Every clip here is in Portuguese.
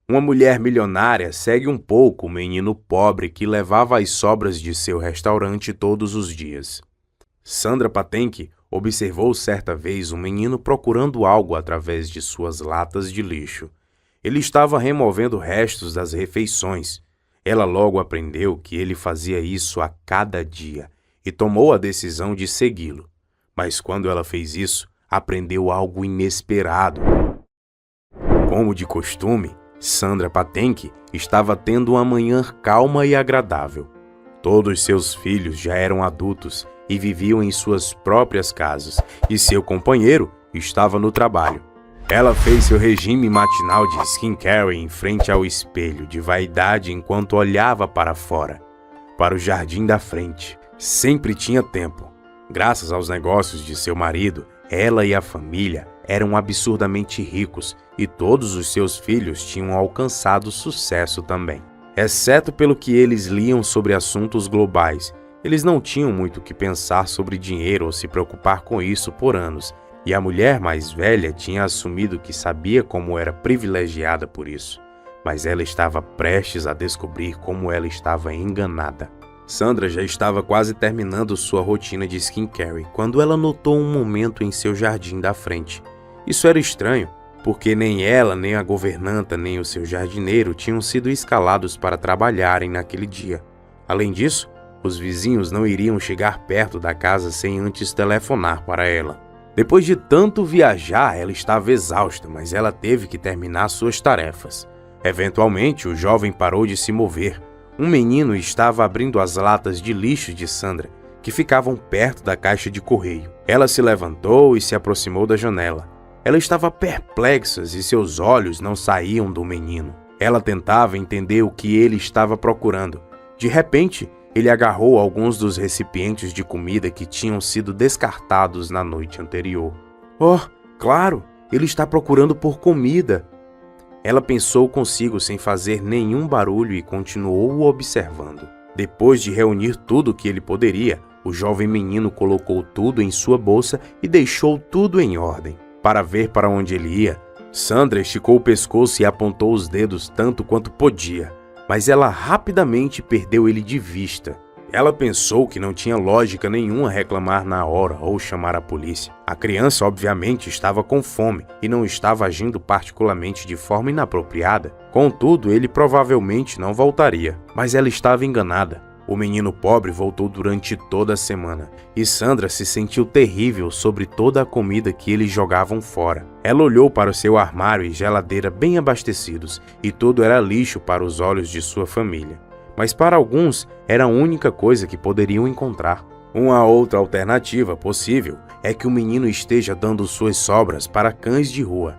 Uma mulher milionária segue um pouco o menino pobre que levava as sobras de seu restaurante todos os dias. Sandra Patenque observou certa vez um menino procurando algo através de suas latas de lixo. Ele estava removendo restos das refeições. Ela logo aprendeu que ele fazia isso a cada dia e tomou a decisão de segui-lo. Mas quando ela fez isso, aprendeu algo inesperado. Como de costume, Sandra Patenque estava tendo uma manhã calma e agradável. Todos seus filhos já eram adultos e viviam em suas próprias casas, e seu companheiro estava no trabalho. Ela fez seu regime matinal de skincare em frente ao espelho de vaidade enquanto olhava para fora, para o jardim da frente. Sempre tinha tempo. Graças aos negócios de seu marido, ela e a família eram absurdamente ricos e todos os seus filhos tinham alcançado sucesso também. Exceto pelo que eles liam sobre assuntos globais, eles não tinham muito o que pensar sobre dinheiro ou se preocupar com isso por anos, e a mulher mais velha tinha assumido que sabia como era privilegiada por isso, mas ela estava prestes a descobrir como ela estava enganada. Sandra já estava quase terminando sua rotina de skincare quando ela notou um momento em seu jardim da frente. Isso era estranho, porque nem ela, nem a governanta, nem o seu jardineiro tinham sido escalados para trabalharem naquele dia. Além disso, os vizinhos não iriam chegar perto da casa sem antes telefonar para ela. Depois de tanto viajar, ela estava exausta, mas ela teve que terminar suas tarefas. Eventualmente, o jovem parou de se mover. Um menino estava abrindo as latas de lixo de Sandra, que ficavam perto da caixa de correio. Ela se levantou e se aproximou da janela. Ela estava perplexa e seus olhos não saíam do menino. Ela tentava entender o que ele estava procurando. De repente, ele agarrou alguns dos recipientes de comida que tinham sido descartados na noite anterior. Oh, claro, ele está procurando por comida. Ela pensou consigo sem fazer nenhum barulho e continuou o observando. Depois de reunir tudo o que ele poderia, o jovem menino colocou tudo em sua bolsa e deixou tudo em ordem. Para ver para onde ele ia, Sandra esticou o pescoço e apontou os dedos tanto quanto podia, mas ela rapidamente perdeu ele de vista. Ela pensou que não tinha lógica nenhuma reclamar na hora ou chamar a polícia. A criança obviamente estava com fome e não estava agindo particularmente de forma inapropriada. Contudo, ele provavelmente não voltaria, mas ela estava enganada. O menino pobre voltou durante toda a semana e Sandra se sentiu terrível sobre toda a comida que eles jogavam fora. Ela olhou para o seu armário e geladeira bem abastecidos e tudo era lixo para os olhos de sua família. Mas para alguns era a única coisa que poderiam encontrar. Uma outra alternativa possível é que o menino esteja dando suas sobras para cães de rua.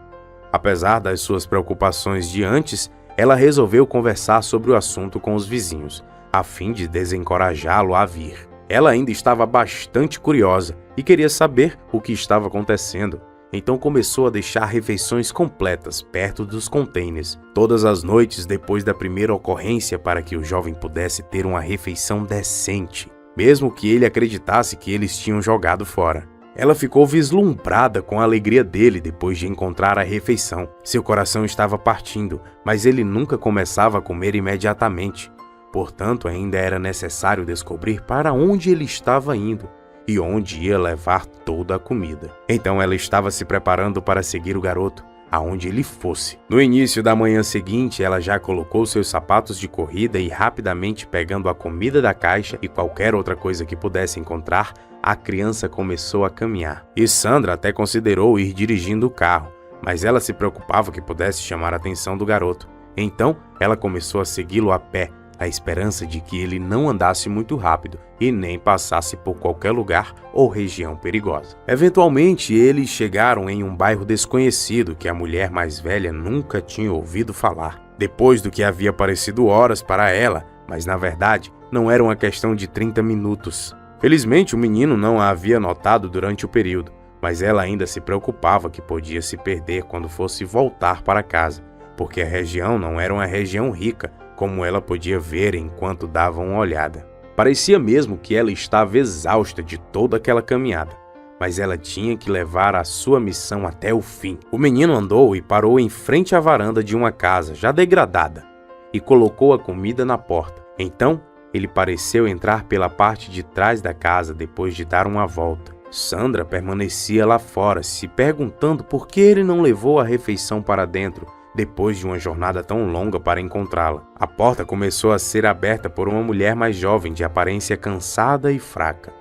Apesar das suas preocupações de antes, ela resolveu conversar sobre o assunto com os vizinhos, a fim de desencorajá-lo a vir. Ela ainda estava bastante curiosa e queria saber o que estava acontecendo. Então começou a deixar refeições completas perto dos containers, todas as noites depois da primeira ocorrência para que o jovem pudesse ter uma refeição decente, mesmo que ele acreditasse que eles tinham jogado fora. Ela ficou vislumbrada com a alegria dele depois de encontrar a refeição. Seu coração estava partindo, mas ele nunca começava a comer imediatamente. Portanto, ainda era necessário descobrir para onde ele estava indo e onde ia levar toda a comida. Então ela estava se preparando para seguir o garoto, aonde ele fosse. No início da manhã seguinte, ela já colocou seus sapatos de corrida e rapidamente pegando a comida da caixa e qualquer outra coisa que pudesse encontrar, a criança começou a caminhar. E Sandra até considerou ir dirigindo o carro, mas ela se preocupava que pudesse chamar a atenção do garoto. Então, ela começou a segui-lo a pé, a esperança de que ele não andasse muito rápido e nem passasse por qualquer lugar ou região perigosa. Eventualmente, eles chegaram em um bairro desconhecido que a mulher mais velha nunca tinha ouvido falar. Depois do que havia parecido horas para ela, mas na verdade não era uma questão de 30 minutos. Felizmente, o menino não a havia notado durante o período, mas ela ainda se preocupava que podia se perder quando fosse voltar para casa, porque a região não era uma região rica, como ela podia ver enquanto dava uma olhada. Parecia mesmo que ela estava exausta de toda aquela caminhada, mas ela tinha que levar a sua missão até o fim. O menino andou e parou em frente à varanda de uma casa já degradada e colocou a comida na porta. Então, ele pareceu entrar pela parte de trás da casa depois de dar uma volta. Sandra permanecia lá fora, se perguntando por que ele não levou a refeição para dentro, depois de uma jornada tão longa para encontrá-la. A porta começou a ser aberta por uma mulher mais jovem, de aparência cansada e fraca.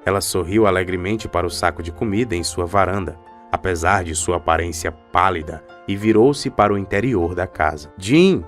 Ela sorriu alegremente para o saco de comida em sua varanda, apesar de sua aparência pálida, e virou-se para o interior da casa. Jim,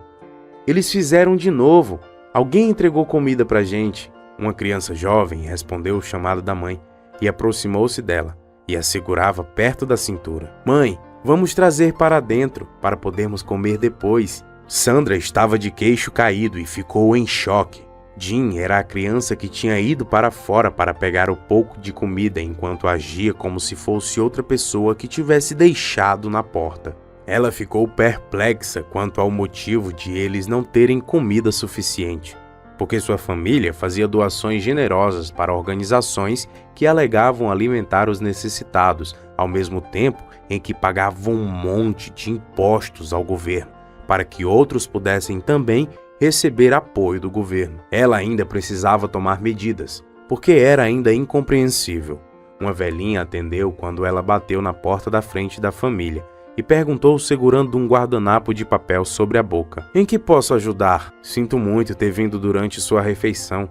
eles fizeram de novo. Alguém entregou comida pra gente. Uma criança jovem respondeu o chamado da mãe e aproximou-se dela e a segurava perto da cintura. Mãe, vamos trazer para dentro para podermos comer depois. Sandra estava de queixo caído e ficou em choque. Jim era a criança que tinha ido para fora para pegar o pouco de comida enquanto agia como se fosse outra pessoa que tivesse deixado na porta. Ela ficou perplexa quanto ao motivo de eles não terem comida suficiente, porque sua família fazia doações generosas para organizações que alegavam alimentar os necessitados, ao mesmo tempo em que pagavam um monte de impostos ao governo, para que outros pudessem também receber apoio do governo. Ela ainda precisava tomar medidas, porque era ainda incompreensível. Uma velhinha atendeu quando ela bateu na porta da frente da família e perguntou segurando um guardanapo de papel sobre a boca. Em que posso ajudar? Sinto muito ter vindo durante sua refeição.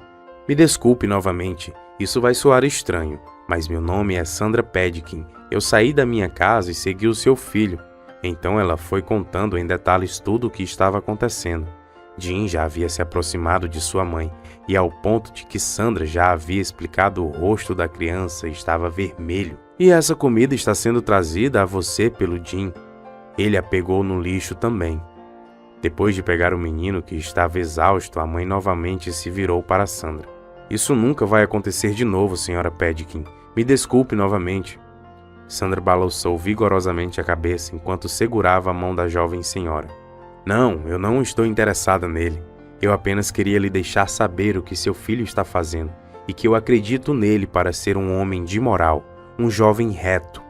Me desculpe novamente, isso vai soar estranho, mas meu nome é Sandra Pedkin. Eu saí da minha casa e segui o seu filho. Então ela foi contando em detalhes tudo o que estava acontecendo. Jim já havia se aproximado de sua mãe, e ao ponto de que Sandra já havia explicado, o rosto da criança estava vermelho. E essa comida está sendo trazida a você pelo Jim. Ele a pegou no lixo também. Depois de pegar o menino que estava exausto, a mãe novamente se virou para Sandra. Isso nunca vai acontecer de novo, senhora Pedkin. Me desculpe novamente. Sandra balançou vigorosamente a cabeça enquanto segurava a mão da jovem senhora. Não, eu não estou interessada nele. Eu apenas queria lhe deixar saber o que seu filho está fazendo e que eu acredito nele para ser um homem de moral, um jovem reto.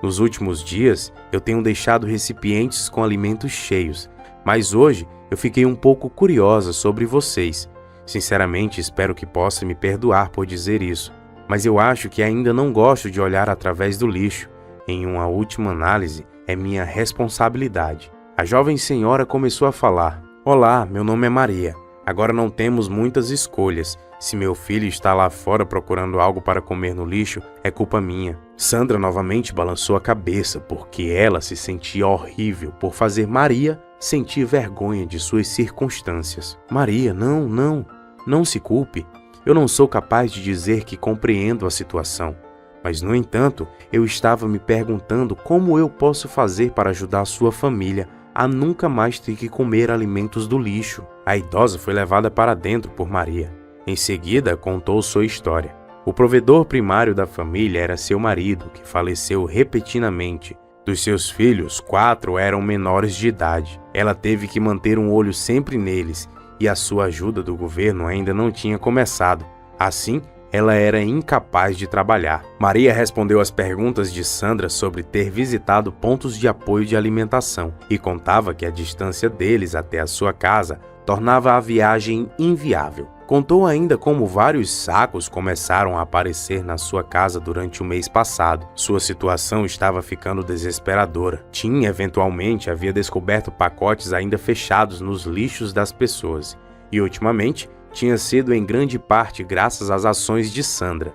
Nos últimos dias, eu tenho deixado recipientes com alimentos cheios, mas hoje eu fiquei um pouco curiosa sobre vocês. Sinceramente, espero que possa me perdoar por dizer isso, mas eu acho que ainda não gosto de olhar através do lixo. Em uma última análise, é minha responsabilidade. A jovem senhora começou a falar. Olá, meu nome é Maria. Agora não temos muitas escolhas. Se meu filho está lá fora procurando algo para comer no lixo, é culpa minha. Sandra novamente balançou a cabeça porque ela se sentia horrível por fazer Maria sentir vergonha de suas circunstâncias. Maria, não se culpe. Eu não sou capaz de dizer que compreendo a situação. Mas, no entanto, eu estava me perguntando como eu posso fazer para ajudar a sua família a nunca mais ter que comer alimentos do lixo. A idosa foi levada para dentro por Maria. Em seguida, contou sua história. O provedor primário da família era seu marido, que faleceu repentinamente. Dos seus filhos, 4 eram menores de idade. Ela teve que manter um olho sempre neles, e a sua ajuda do governo ainda não tinha começado. Assim, ela era incapaz de trabalhar. Maria respondeu às perguntas de Sandra sobre ter visitado pontos de apoio de alimentação e contava que a distância deles até a sua casa tornava a viagem inviável. Contou ainda como vários sacos começaram a aparecer na sua casa durante o mês passado. Sua situação estava ficando desesperadora. Tim eventualmente havia descoberto pacotes ainda fechados nos lixos das pessoas e, ultimamente, tinha sido em grande parte graças às ações de Sandra.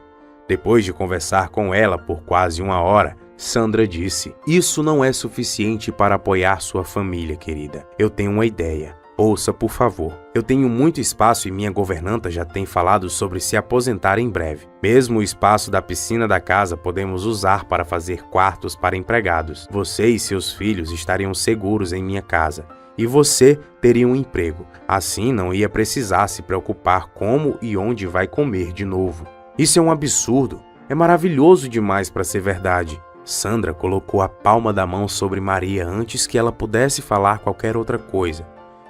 Depois de conversar com ela por quase 1 hora, Sandra disse: "Isso não é suficiente para apoiar sua família, querida. Eu tenho uma ideia. Ouça, por favor. Eu tenho muito espaço e minha governanta já tem falado sobre se aposentar em breve. Mesmo o espaço da piscina da casa podemos usar para fazer quartos para empregados. Você e seus filhos estariam seguros em minha casa. E você teria um emprego. Assim não ia precisar se preocupar como e onde vai comer de novo." Isso é um absurdo. É maravilhoso demais para ser verdade. Sandra colocou a palma da mão sobre Maria antes que ela pudesse falar qualquer outra coisa,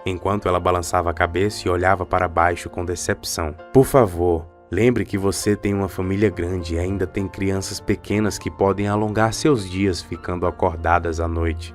enquanto ela balançava a cabeça e olhava para baixo com decepção. "Por favor, Lembre que você tem uma família grande e ainda tem crianças pequenas que podem alongar seus dias ficando acordadas à noite.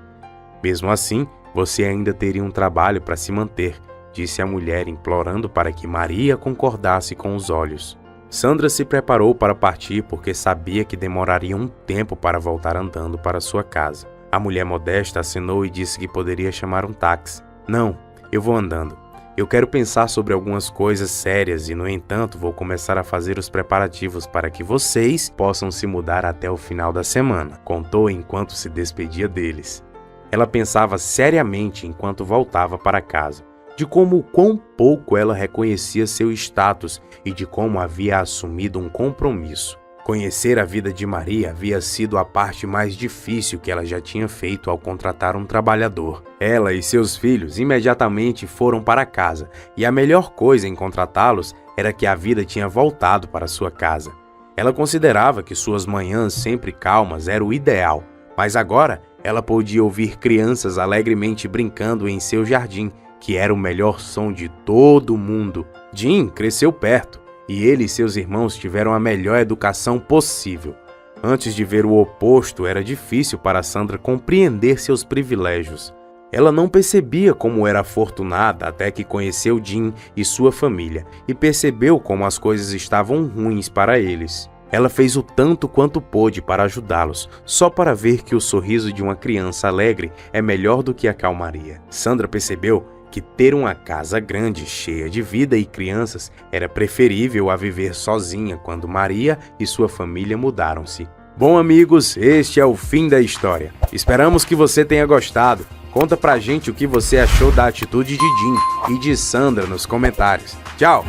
Mesmo assim, você ainda teria um trabalho para se manter, disse a mulher, implorando para que Maria concordasse com os olhos. Sandra se preparou para partir porque sabia que demoraria um tempo para voltar andando para sua casa. A mulher modesta acenou e disse que poderia chamar um táxi. Não, eu vou andando. Eu quero pensar sobre algumas coisas sérias e, no entanto, vou começar a fazer os preparativos para que vocês possam se mudar até o final da semana, contou enquanto se despedia deles. Ela pensava seriamente enquanto voltava para casa, de como o quão pouco ela reconhecia seu status e de como havia assumido um compromisso. Conhecer a vida de Maria havia sido a parte mais difícil que ela já tinha feito ao contratar um trabalhador. Ela e seus filhos imediatamente foram para casa, e a melhor coisa em contratá-los era que a vida tinha voltado para sua casa. Ela considerava que suas manhãs sempre calmas era o ideal, mas agora ela podia ouvir crianças alegremente brincando em seu jardim, que era o melhor som de todo o mundo. Jim cresceu perto, e ele e seus irmãos tiveram a melhor educação possível. Antes de ver o oposto, era difícil para Sandra compreender seus privilégios. Ela não percebia como era afortunada até que conheceu Jim e sua família e percebeu como as coisas estavam ruins para eles. Ela fez o tanto quanto pôde para ajudá-los, só para ver que o sorriso de uma criança alegre é melhor do que a calmaria. Sandra percebeu que ter uma casa grande, cheia de vida e crianças, era preferível a viver sozinha quando Maria e sua família mudaram-se. Bom, amigos, este é o fim da história. Esperamos que você tenha gostado. Conta pra gente o que você achou da atitude de Jim e de Sandra nos comentários. Tchau!